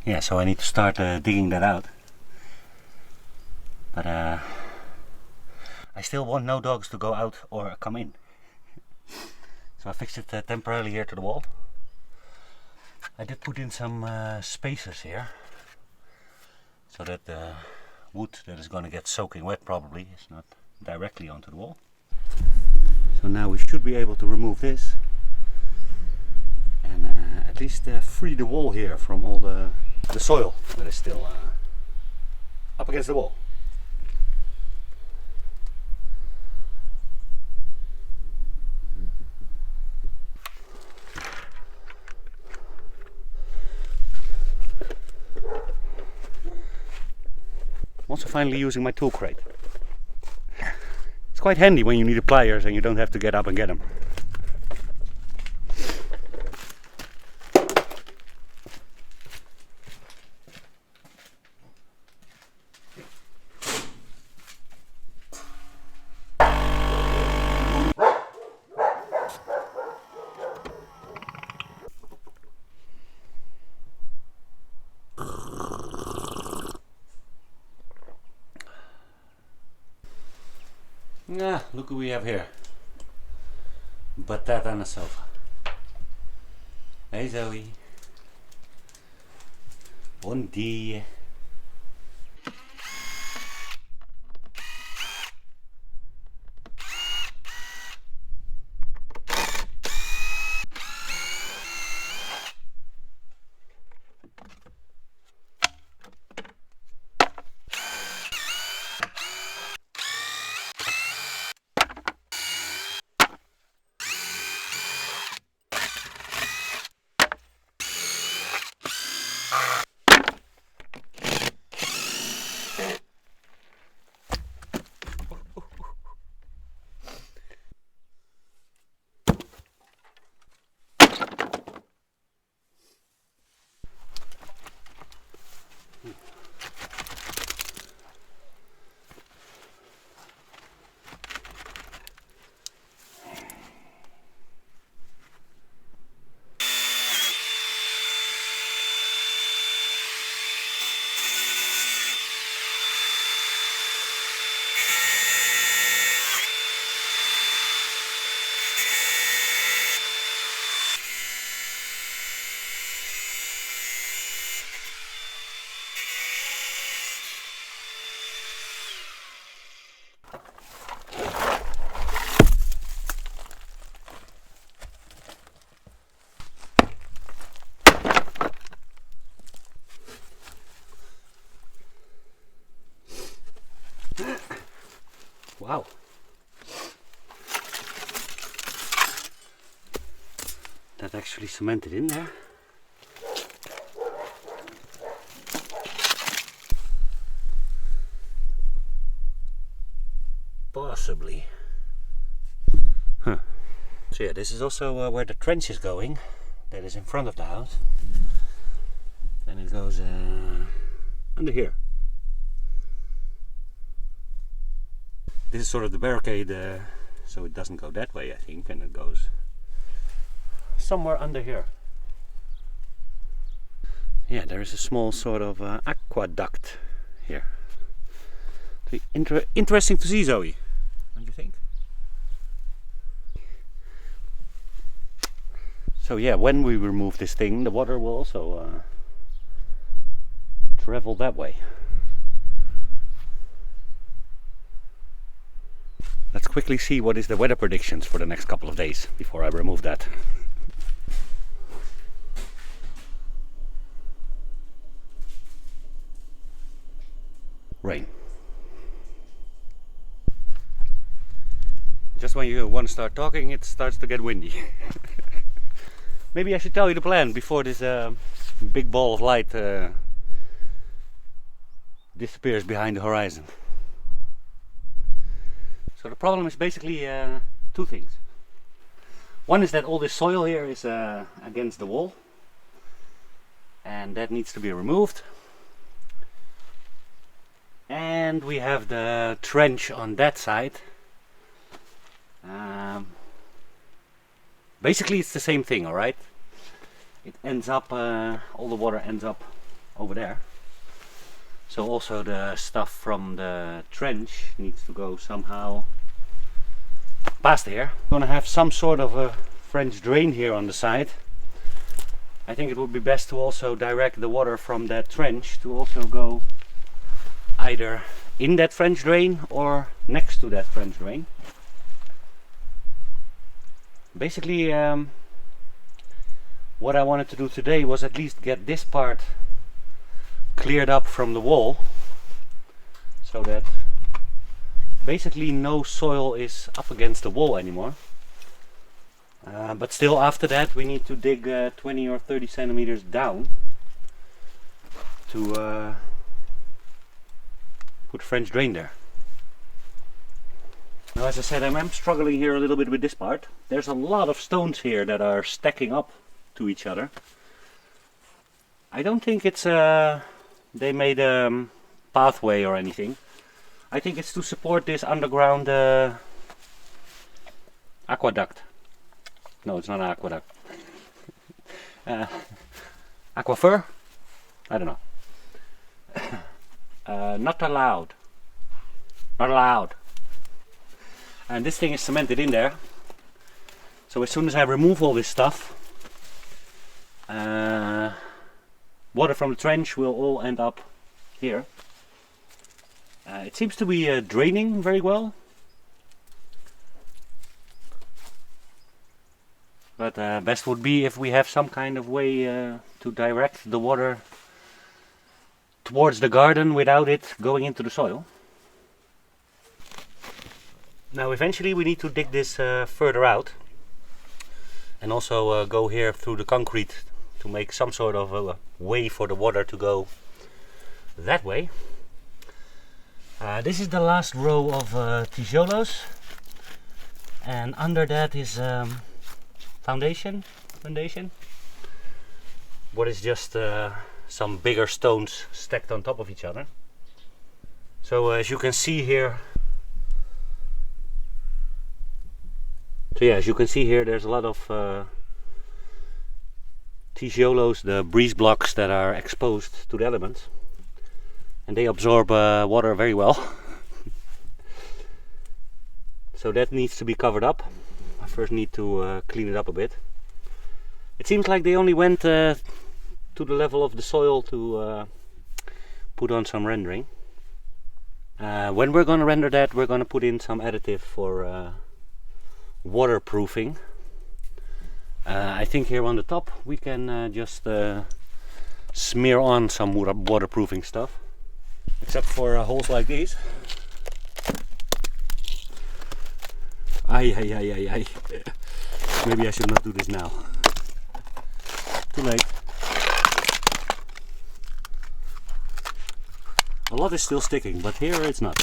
Yeah, so I need to start digging that out. But I still want no dogs to go out or come in. So I fixed it temporarily here to the wall. I did put in some spacers here, so that the wood that is going to get soaking wet probably is not directly onto the wall. So now we should be able to remove this and at least free the wall here from all the soil that is still up against the wall. I'm also finally using my tool crate. It's quite handy when you need the pliers and you don't have to get up and get them. Ah, look who we have here. Batata on the sofa. Hey Zoe. Bom dia. Wow. That actually cemented in there. Possibly. Huh. So yeah, this is also where the trench is going. That is in front of the house. And it goes under here. This is sort of the barricade, so it doesn't go that way, I think, and it goes somewhere under here. Yeah, there is a small sort of aqueduct here. Interesting to see, Zoe, don't you think? So yeah, when we remove this thing, the water will also travel that way. Let's quickly see what is the weather predictions for the next couple of days before I remove that. Rain. Just when you want to start talking, it starts to get windy. Maybe I should tell you the plan before this big ball of light disappears behind the horizon. So the problem is basically two things. One is that all this soil here is against the wall, and that needs to be removed. And we have the trench on that side. Basically it's the same thing, alright? It ends up, all the water ends up over there. So also the stuff from the trench needs to go somehow past here. I'm gonna have some sort of a French drain here on the side. I think it would be best to also direct the water from that trench to also go either in that French drain or next to that French drain. Basically what I wanted to do today was at least get this part cleared up from the wall, so that basically no soil is up against the wall anymore. But still, after that we need to dig 20 or 30 centimeters down to put French drain there. Now, as I said, I'm struggling here a little bit with this part. There's a lot of stones here that are stacking up to each other. I don't think it's they made a pathway or anything. I think it's to support this underground aqueduct. No, it's not an aqueduct. Aquifer? I don't know. Not allowed. Not allowed. And this thing is cemented in there. So as soon as I remove all this stuff, water from the trench will all end up here. It seems to be draining very well. But best would be if we have some kind of way to direct the water towards the garden without it going into the soil. Now eventually we need to dig this further out, and also go here through the concrete to make some sort of a way for the water to go that way. This is the last row of tijolos, and under that is foundation. What is just some bigger stones stacked on top of each other. So as you can see here, there's a lot of tijolos, the breeze blocks that are exposed to the elements, and they absorb water very well. So that needs to be covered up. I first need to clean it up a bit. It seems like they only went to the level of the soil to put on some rendering. When we're going to render that, we're going to put in some additive for waterproofing. I think here on the top we can just smear on some waterproofing stuff, except for holes like these. Maybe I should not do this now. Too late. A lot is still sticking, but here it's not.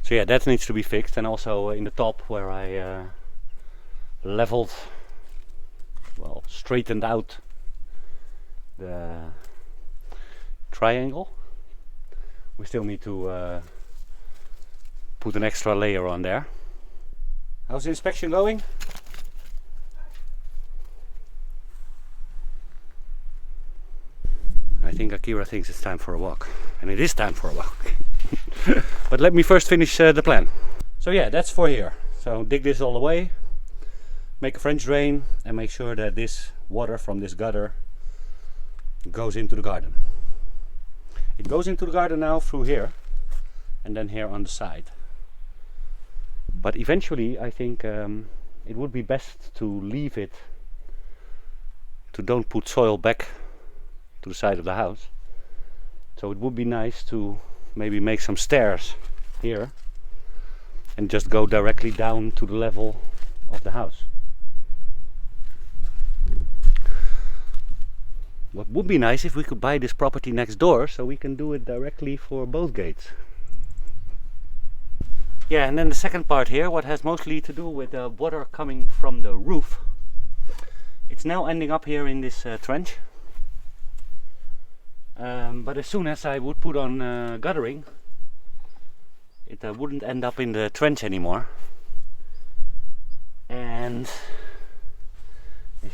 So yeah, that needs to be fixed, and also in the top where I leveled, well, straightened out the triangle. We still need to put an extra layer on there. How's the inspection going? I think Akira thinks it's time for a walk, and it is time for a walk. But let me first finish the plan. So yeah, that's for here. So dig this all the way, make a French drain, and make sure that this water from this gutter goes into the garden. It goes into the garden now through here, and then here on the side. But eventually I think it would be best to leave it, to don't put soil back to the side of the house. So it would be nice to maybe make some stairs here and just go directly down to the level of the house. What would be nice if we could buy this property next door, so we can do it directly for both gates. Yeah, and then the second part here, what has mostly to do with the water coming from the roof. It's now ending up here in this trench. But as soon as I would put on guttering, it wouldn't end up in the trench anymore. And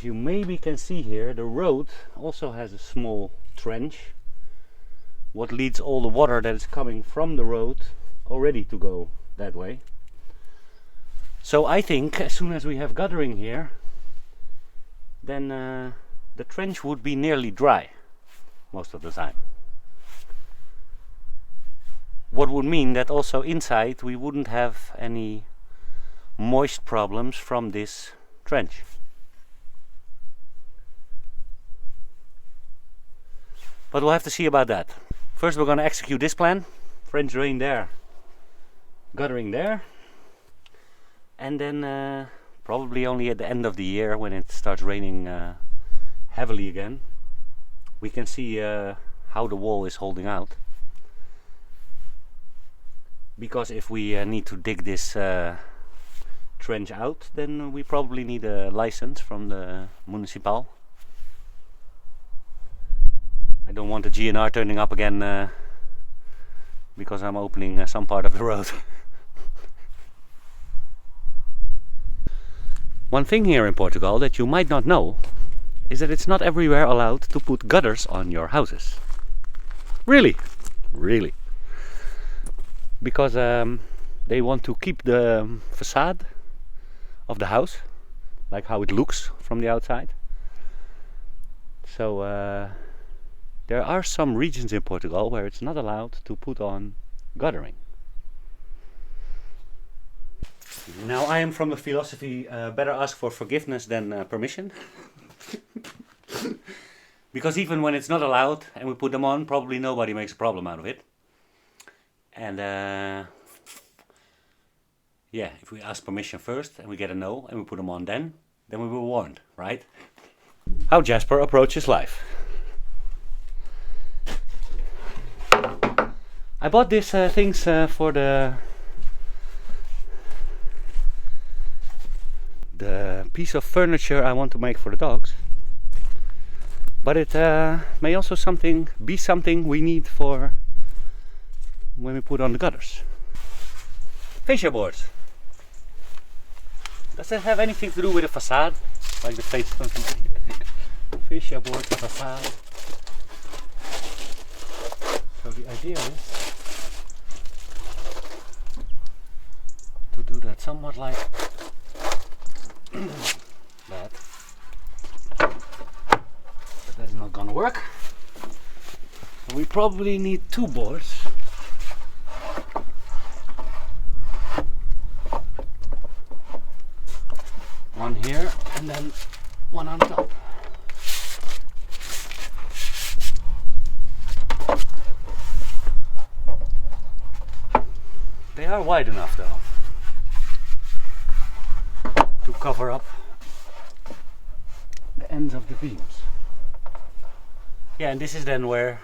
As you maybe can see here, the road also has a small trench, what leads all the water that is coming from the road already to go that way. So I think as soon as we have guttering here, then the trench would be nearly dry most of the time. What would mean that also inside we wouldn't have any moist problems from this trench. But we'll have to see about that. First we're going to execute this plan. French drain there, guttering there, and then probably only at the end of the year, when it starts raining heavily again, we can see how the wall is holding out. Because if we need to dig this trench out, then we probably need a license from the municipal. I don't want the GNR turning up again because I'm opening some part of the road. One thing here in Portugal that you might not know is that it's not everywhere allowed to put gutters on your houses. Really? Really. Because they want to keep the facade of the house, like how it looks from the outside. So there are some regions in Portugal where it's not allowed to put on guttering. Now I am from the philosophy, better ask for forgiveness than permission. Because even when it's not allowed and we put them on, probably nobody makes a problem out of it. And yeah, if we ask permission first and we get a no and we put them on then we were warned, right? How Jasper approaches life. I bought these things for the piece of furniture I want to make for the dogs. But it may also be something we need for when we put on the gutters. Fascia boards. Does that have anything to do with the facade? Like the face fascia board, the facade. So the idea is to do that somewhat like that. But that's not gonna work. So we probably need two boards. One here and then one on top. They are wide enough though to cover up the ends of the beams. Yeah, and this is then where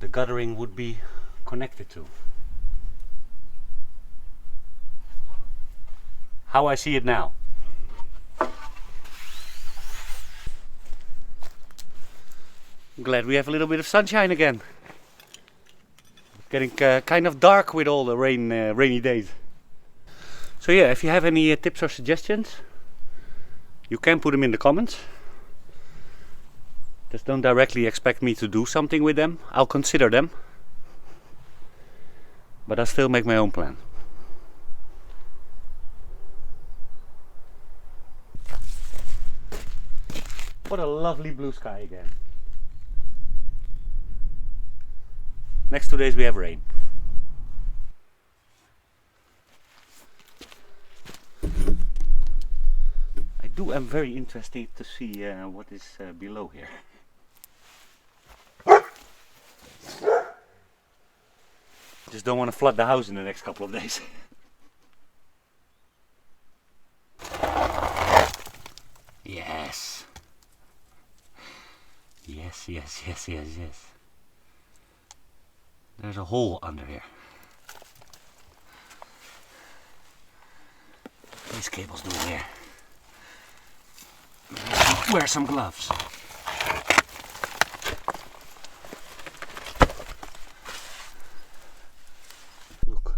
the guttering would be connected to. How I see it now. I'm glad we have a little bit of sunshine again. Getting kind of dark with all the rainy days. So yeah, if you have any tips or suggestions, you can put them in the comments. Just don't directly expect me to do something with them. I'll consider them, but I'll still make my own plan. What a lovely blue sky again. Next 2 days we have rain. I'm very interested to see what is below here. Just don't want to flood the house in the next couple of days. Yes. Yes, yes, yes, yes, yes. There's a hole under here. What are these cables doing here? Wear some gloves. Look.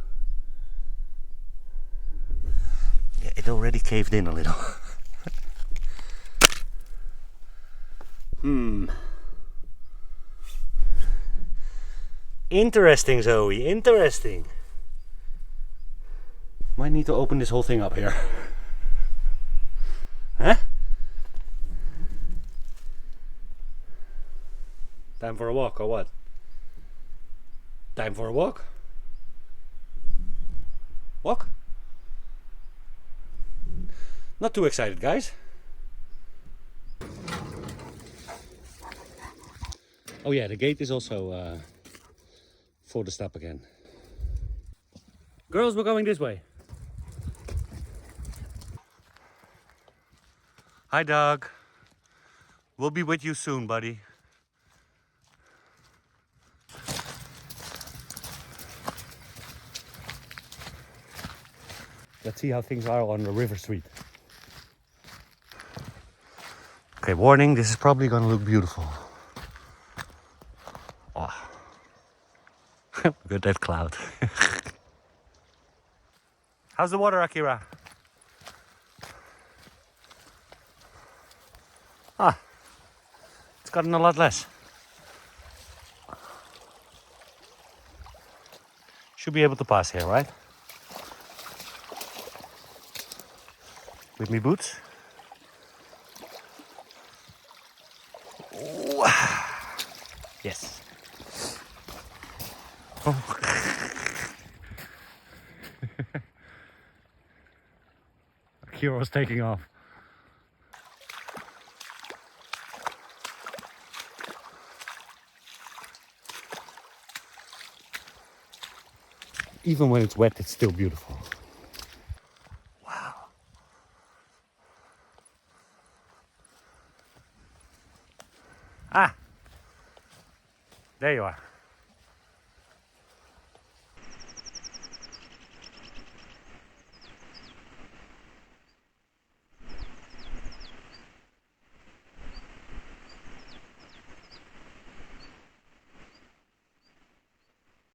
Yeah, it already caved in a little. Interesting, Zoe, interesting. Might need to open this whole thing up here. Huh? Time for a walk or what? Time for a walk? Walk? Not too excited, guys. Oh yeah, the gate is also for the stop again. Girls, we're going this way. Hi, Doug. We'll be with you soon, buddy. Let's see how things are on the River Street. Okay, warning, this is probably gonna look beautiful. Oh. Look at that cloud. How's the water, Akira? Ah, it's gotten a lot less. Should be able to pass here, right? With me boots. Ooh. Yes. Oh. Akira's taking off. Even when it's wet, it's still beautiful. Wow. Ah, there you are.